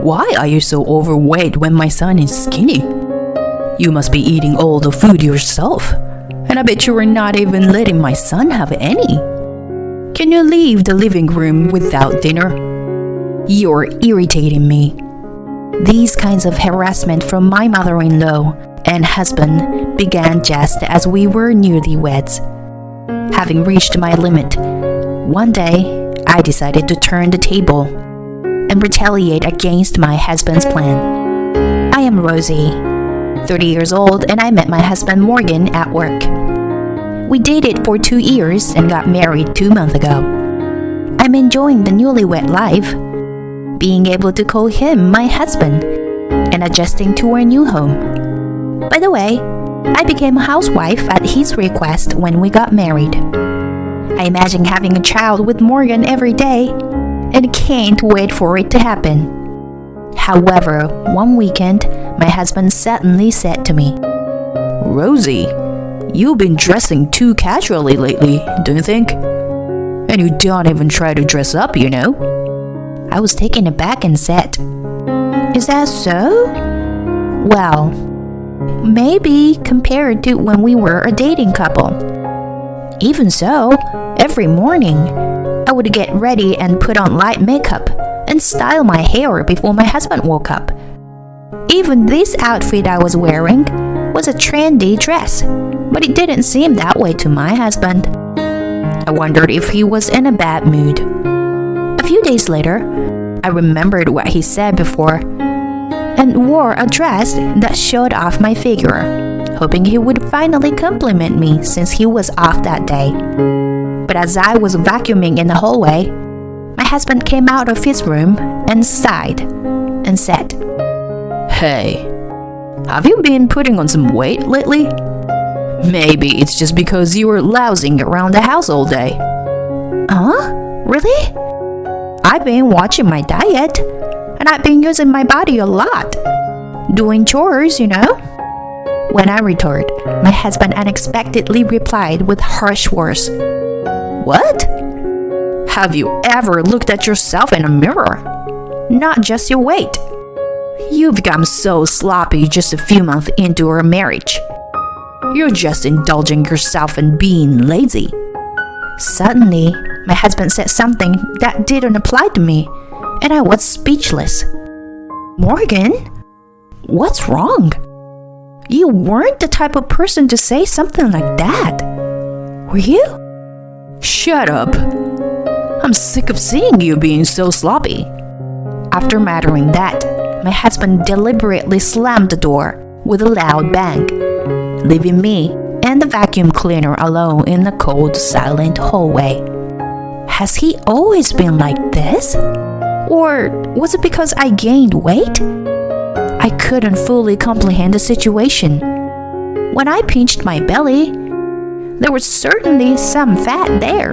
Why are you so overweight when my son is skinny? You must be eating all the food yourself, and I bet you are not even letting my son have any. Can you leave the living room without dinner? You're irritating me. These kinds of harassment from my mother-in-law and husband began just as we were newlyweds. Having reached my limit, one day I decided to turn the table and retaliate against my husband's plan. I am Rosie, 30 years old, and I met my husband Morgan at work. We dated for 2 years and got married 2 months ago. I'm enjoying the newlywed life, being able to call him my husband, and adjusting to our new home. By the way, I became a housewife at his request when we got married. I imagine having a child with Morgan every day and can't wait for it to happen. However, one weekend, my husband suddenly said to me, Rosie, you've been dressing too casually lately, don't you think? And you don't even try to dress up, you know? I was taken aback and said, Is that so? Well, maybe compared to when we were a dating couple. Even so, every morning, I would get ready and put on light makeup and style my hair before my husband woke up. Even this outfit I was wearing was a trendy dress, but it didn't seem that way to my husband. I wondered if he was in a bad mood. A few days later, I remembered what he said before and wore a dress that showed off my figure, hoping he would finally compliment me since he was off that day. But as I was vacuuming in the hallway, my husband came out of his room and sighed and said, Hey, have you been putting on some weight lately? Maybe it's just because you were lounging around the house all day. Huh? Really? I've been watching my diet, and I've been using my body a lot. Doing chores, you know? When I retorted, my husband unexpectedly replied with harsh words. What? Have you ever looked at yourself in a mirror? Not just your weight. You've become so sloppy just a few months into our marriage. You're just indulging yourself in being lazy. Suddenly, my husband said something that didn't apply to me, and I was speechless. Morgan, what's wrong? You weren't the type of person to say something like that. Were you? Shut up. I'm sick of seeing you being so sloppy. After muttering that, my husband deliberately slammed the door with a loud bang, leaving me and the vacuum cleaner alone in the cold, silent hallway. Has he always been like this? Or was it because I gained weight? I couldn't fully comprehend the situation. When I pinched my belly, there was certainly some fat there.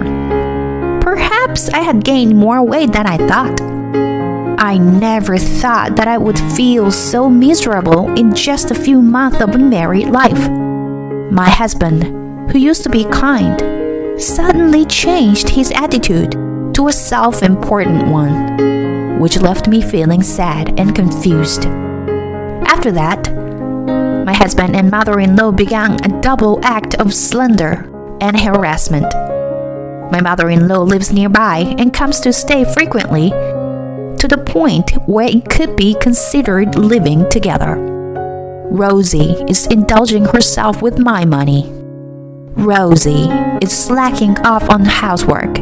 Perhaps I had gained more weight than I thought. I never thought that I would feel so miserable in just a few months of married life. My husband, who used to be kind, suddenly changed his attitude to a self-important one, which left me feeling sad and confused. After that, my husband and mother-in-law began a double act of slander and harassment. My mother-in-law lives nearby and comes to stay frequently, to the point where it could be considered living together. Rosie is indulging herself with my money. Rosie is slacking off on housework.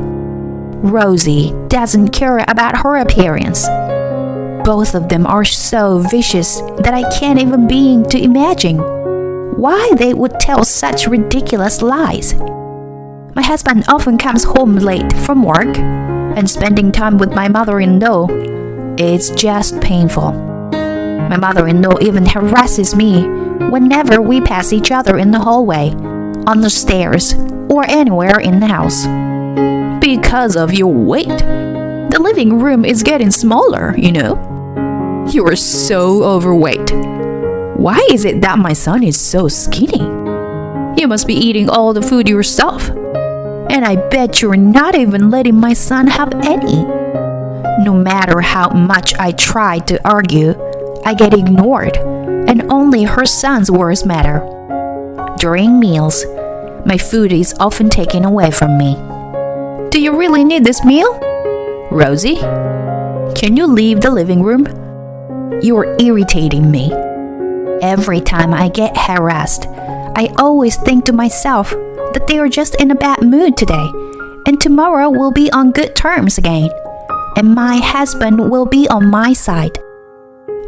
Rosie doesn't care about her appearance. Both of them are so vicious that I can't even begin to imagine why they would tell such ridiculous lies. My husband often comes home late from work, and spending time with my mother-in-law is just painful. My mother-in-law even harasses me whenever we pass each other in the hallway, on the stairs, or anywhere in the house. Because of your weight, the living room is getting smaller, you know. You are so overweight. Why is it that my son is so skinny? You must be eating all the food yourself. And I bet you're not even letting my son have any. No matter how much I try to argue, I get ignored, and only her son's words matter. During meals, my food is often taken away from me. Do you really need this meal? Rosie, can you leave the living room? You're irritating me. Every time I get harassed, I always think to myself that they are just in a bad mood today, and tomorrow we'll be on good terms again, and my husband will be on my side.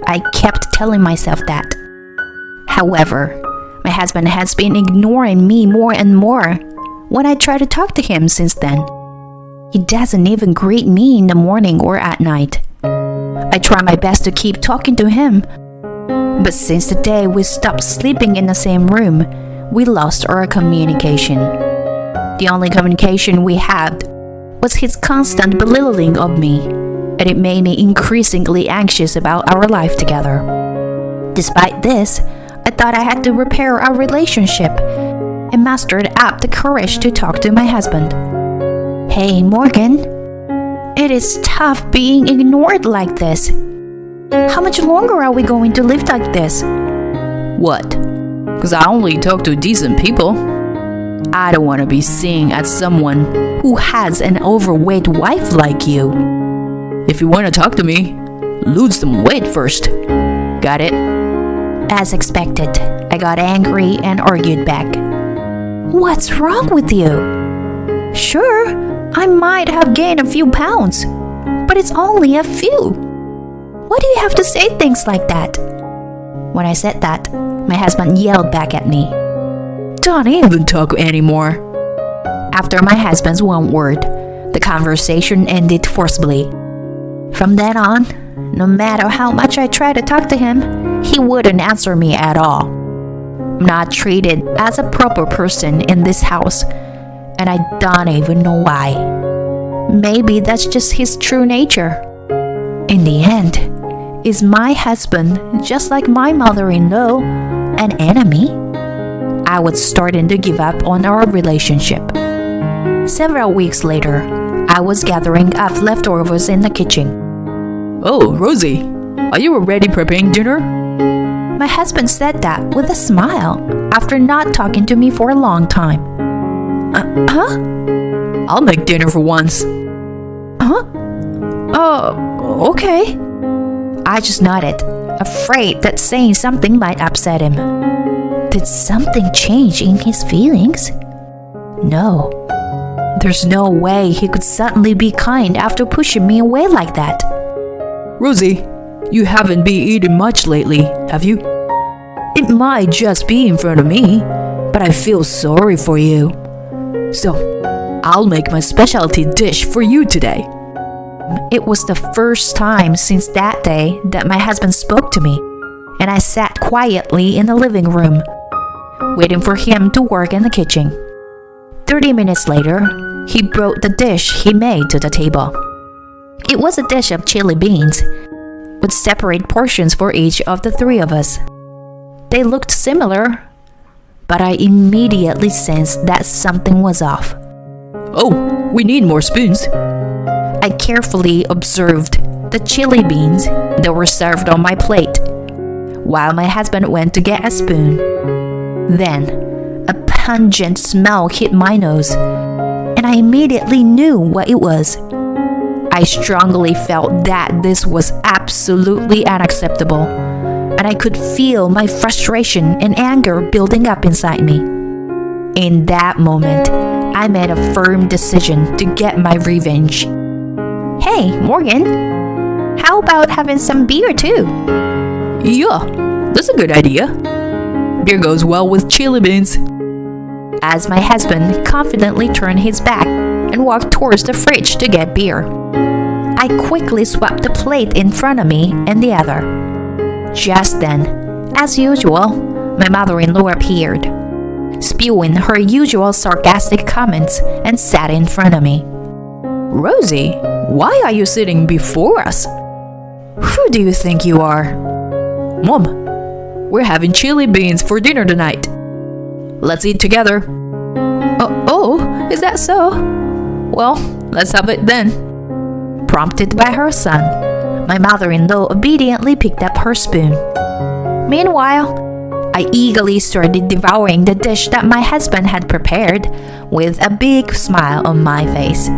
I kept telling myself that. However, my husband has been ignoring me more and more when I try to talk to him since then. He doesn't even greet me in the morning or at night. I try my best to keep talking to him, but since the day we stopped sleeping in the same room, we lost our communication. The only communication we had was his constant belittling of me, and it made me increasingly anxious about our life together. Despite this, I thought I had to repair our relationship and mustered up the courage to talk to my husband. Hey, Morgan, it is tough being ignored like this. How much longer are we going to live like this? What? Because I only talk to decent people. I don't want to be seen as someone who has an overweight wife like you. If you want to talk to me, lose some weight first. Got it? As expected, I got angry and argued back. What's wrong with you? Sure, I might have gained a few pounds, but it's only a few. Why do you have to say things like that? When I said that, my husband yelled back at me. Don't even talk anymore. After my husband's one word, the conversation ended forcibly. From then on, no matter how much I tried to talk to him, he wouldn't answer me at all. I'm not treated as a proper person in this house, and I don't even know why. Maybe that's just his true nature. In the end, is my husband, just like my mother-in-law, an enemy? I was starting to give up on our relationship. Several weeks later, I was gathering up leftovers in the kitchen. Oh, Rosie, are you already preparing dinner? My husband said that with a smile after not talking to me for a long time. Huh? I'll make dinner for once. Huh? Oh, okay. I just nodded, afraid that saying something might upset him. Did something change in his feelings? No. There's no way he could suddenly be kind after pushing me away like that. Rosie, you haven't been eating much lately, have you? It might just be in front of me, but I feel sorry for you. So, I'll make my specialty dish for you today. It was the first time since that day that my husband spoke to me, and I sat quietly in the living room, waiting for him to work in the kitchen. 30 minutes later, he brought the dish he made to the table. It was a dish of chili beans, with separate portions for each of the three of us. They looked similar, but I immediately sensed that something was off. Oh, we need more spoons. I carefully observed the chili beans that were served on my plate, while my husband went to get a spoon. Then, a pungent smell hit my nose, and I immediately knew what it was. I strongly felt that this was absolutely unacceptable, and I could feel my frustration and anger building up inside me. In that moment, I made a firm decision to get my revenge. Hey, Morgan, how about having some beer too? Yeah, that's a good idea. Beer goes well with chili beans. As my husband confidently turned his back and walked towards the fridge to get beer, I quickly swapped the plate in front of me and the other. Just then, as usual, my mother-in-law appeared, spewing her usual sarcastic comments, and sat in front of me. Rosie, why are you sitting before us? Who do you think you are? Mom, we're having chili beans for dinner tonight. Let's eat together. Oh, is that so? Well, let's have it then. prompted by her son. My mother-in-law obediently picked up her spoon. Meanwhile, I eagerly started devouring the dish that my husband had prepared, with a big smile on my face.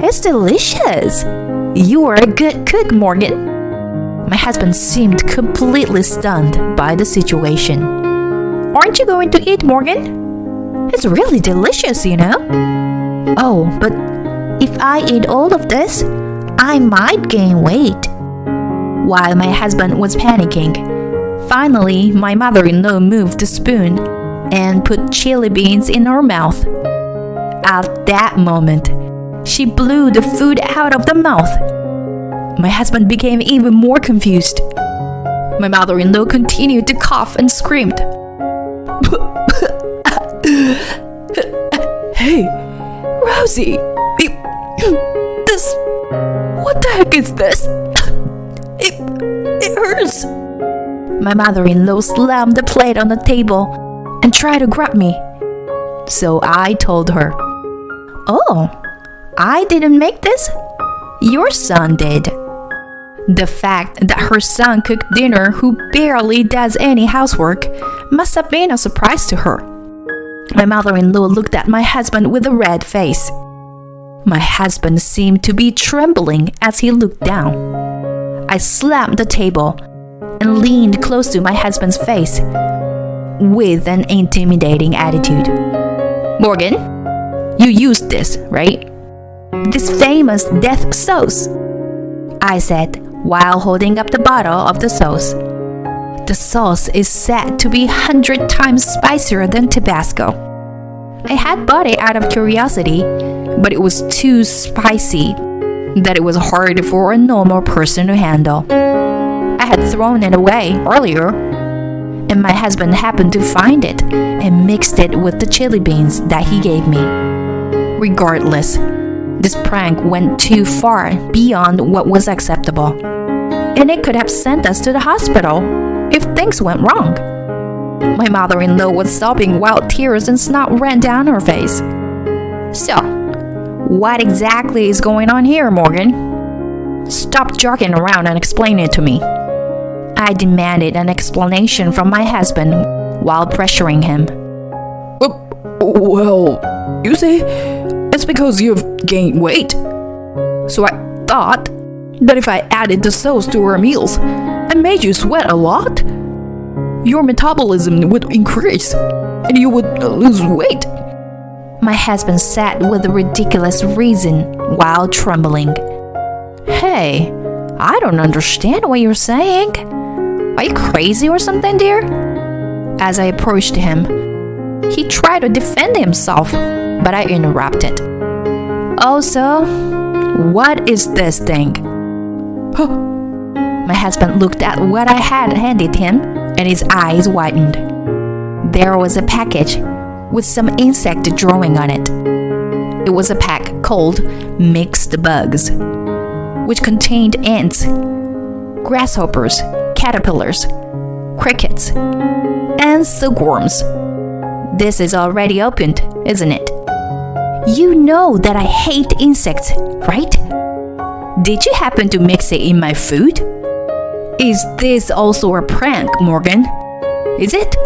"It's delicious. You are a good cook, Morgan." My husband seemed completely stunned by the situation. "Aren't you going to eat, Morgan? It's really delicious, you know." "Oh, but if I eat all of this, I might gain weight." While my husband was panicking, finally my mother-in-law moved the spoon and put chili beans in her mouth. At that moment, she blew the food out of the mouth. My husband became even more confused. My mother-in-law continued to cough and screamed. "Hey, Rosie, what the heck is this? It hurts." My mother-in-law slammed the plate on the table and tried to grab me. So I told her, "Oh, I didn't make this. Your son did." The fact that her son cooked dinner, who barely does any housework, must have been a surprise to her. My mother-in-law looked at my husband with a red face. My husband seemed to be trembling as he looked down. I slammed the table and leaned close to my husband's face with an intimidating attitude. "Morgan, you used this, right? This famous death sauce," I said while holding up the bottle of the sauce. The sauce is said to be 100 times spicier than Tabasco. I had bought it out of curiosity, but it was too spicy that it was hard for a normal person to handle. I had thrown it away earlier, and my husband happened to find it and mixed it with the chili beans that he gave me. Regardless, this prank went too far beyond what was acceptable, and it could have sent us to the hospital if things went wrong. My mother-in-law was sobbing while tears and snot ran down her face. "So, what exactly is going on here, Morgan? Stop joking around and explain it to me." I demanded an explanation from my husband while pressuring him. Well, you see, it's because you've gained weight. So I thought that if I added the sauce to our meals and made you sweat a lot, your metabolism would increase and you would lose weight. My husband said with a ridiculous reason while trembling. "Hey, I don't understand what you're saying. Are you crazy or something, dear?" As I approached him, he tried to defend himself, but I interrupted. "Also, what is this thing?" My husband looked at what I had handed him, and his eyes widened. There was a package with some insect drawing on it. It was a pack called Mixed Bugs, which contained ants, grasshoppers, caterpillars, crickets, and silkworms. "This is already opened, isn't it? You know that I hate insects, right? Did you happen to mix it in my food? Is this also a prank, Morgan? Is it?"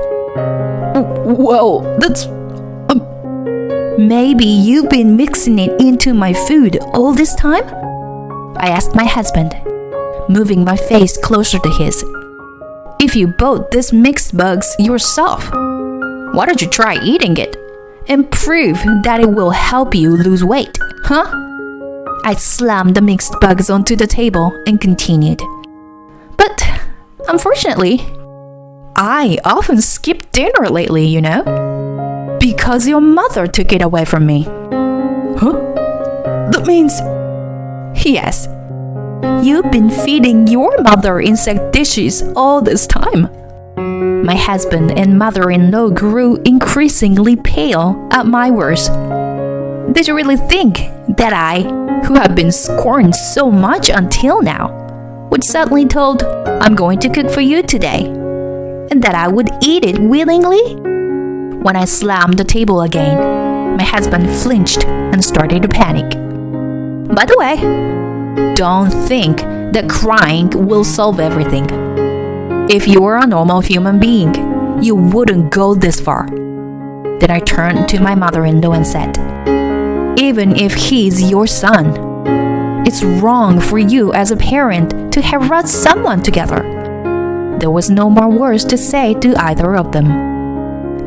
Well, that's... Maybe you've been mixing it into my food all this time? I asked my husband, moving my face closer to his. "If you bought this mixed bugs yourself, why don't you try eating it and prove that it will help you lose weight, huh?" I slammed the mixed bugs onto the table and continued. "But unfortunately, I often skip dinner lately, you know, because your mother took it away from me." Huh? That means... "Yes, you've been feeding your mother insect dishes all this time." My husband and mother-in-law grew increasingly pale at my words. Did you really think that I, who have been scorned so much until now, would suddenly told, "I'm going to cook for you today," and that I would eat it willingly? When I slammed the table again, my husband flinched and started to panic. "By the way, Don't think that crying will solve everything. If you were a normal human being, you wouldn't go this far. Then I turned to my mother-in-law and said, even if he's your son, it's wrong for you as a parent to harass someone together. There was no more words to say to either of them.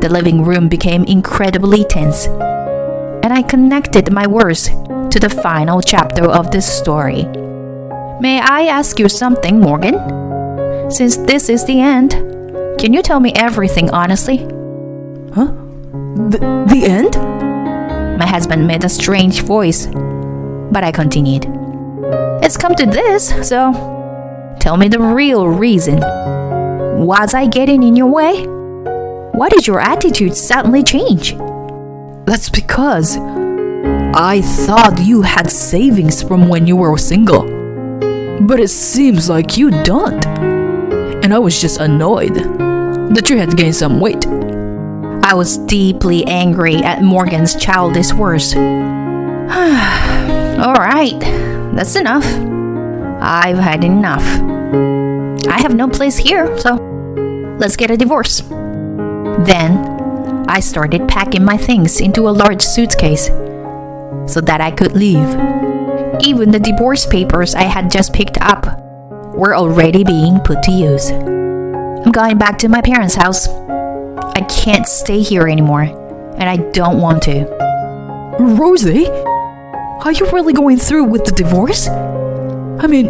The living room became incredibly tense, and I connected my words to the final chapter of this story. May I ask you something, Morgan? Since this is the end, can you tell me everything honestly? Huh? The end? My husband made a strange voice, but I continued. It's come to this, so tell me the real reason. Was I getting in your way? Why did your attitude suddenly change? That's because I thought you had savings from when you were single. But it seems like you don't. And I was just annoyed that you had gained some weight. I was deeply angry at Morgan's childish words. Alright, that's enough. I've had enough. I have no place here, so let's get a divorce. Then I started packing my things into a large suitcase so that I could leave. Even the divorce papers I had just picked up were already being put to use. I'm going back to my parents' house. I can't stay here anymore, and I don't want to. Rosie, are you really going through with the divorce? I mean,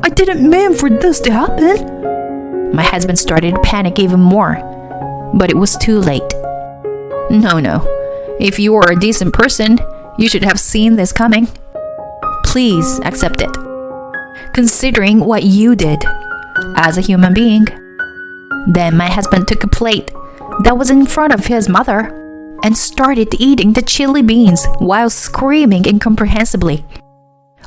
I didn't mean for this to happen. My husband started to panic even more, but it was too late. No. If you are a decent person, you should have seen this coming. Please accept it, considering what you did as a human being. Then my husband took a plate that was in front of his mother and started eating the chili beans while screaming incomprehensibly.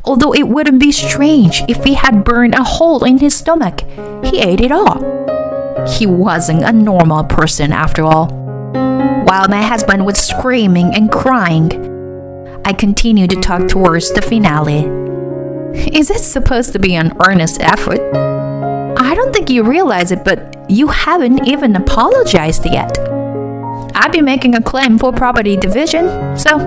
Although it wouldn't be strange if he had burned a hole in his stomach, he ate it all. He wasn't a normal person after all. While my husband was screaming and crying, I continued to talk towards the finale. Is it supposed to be an earnest effort? I don't think you realize it, but you haven't even apologized yet. I'd be making a claim for property division, so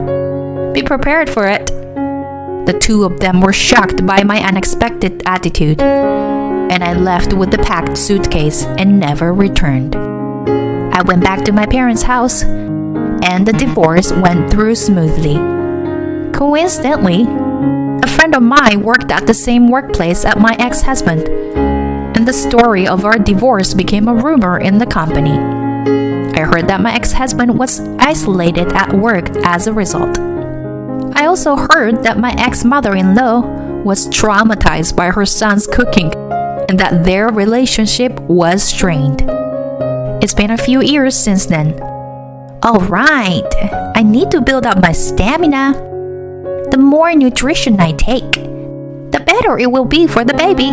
be prepared for it. The two of them were shocked by my unexpected attitude, and I left with the packed suitcase and never returned. I went back to my parents' house, and the divorce went through smoothly. Coincidentally, a friend of mine worked at the same workplace as my ex-husband, and the story of our divorce became a rumor in the company. I heard that my ex-husband was isolated at work as a result. I also heard that my ex-mother-in-law was traumatized by her son's cooking and that their relationship was strained. It's been a few years since then. Alright, I need to build up my stamina. The more nutrition I take, the better it will be for the baby.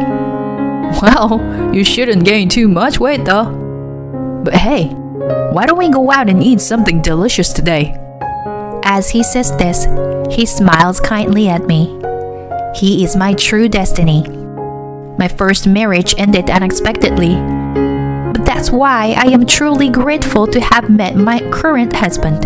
Well, you shouldn't gain too much weight though. But hey, why don't we go out and eat something delicious today? As he says this, he smiles kindly at me. He is my true destiny. My first marriage ended unexpectedly, but that's why I am truly grateful to have met my current husband.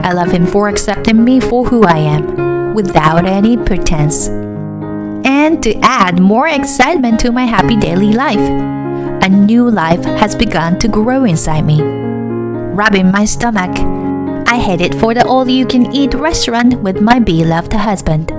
I love him for accepting me for who I am, without any pretense. And to add more excitement to my happy daily life, a new life has begun to grow inside me. Rubbing my stomach, I headed for the all-you-can-eat restaurant with my beloved husband.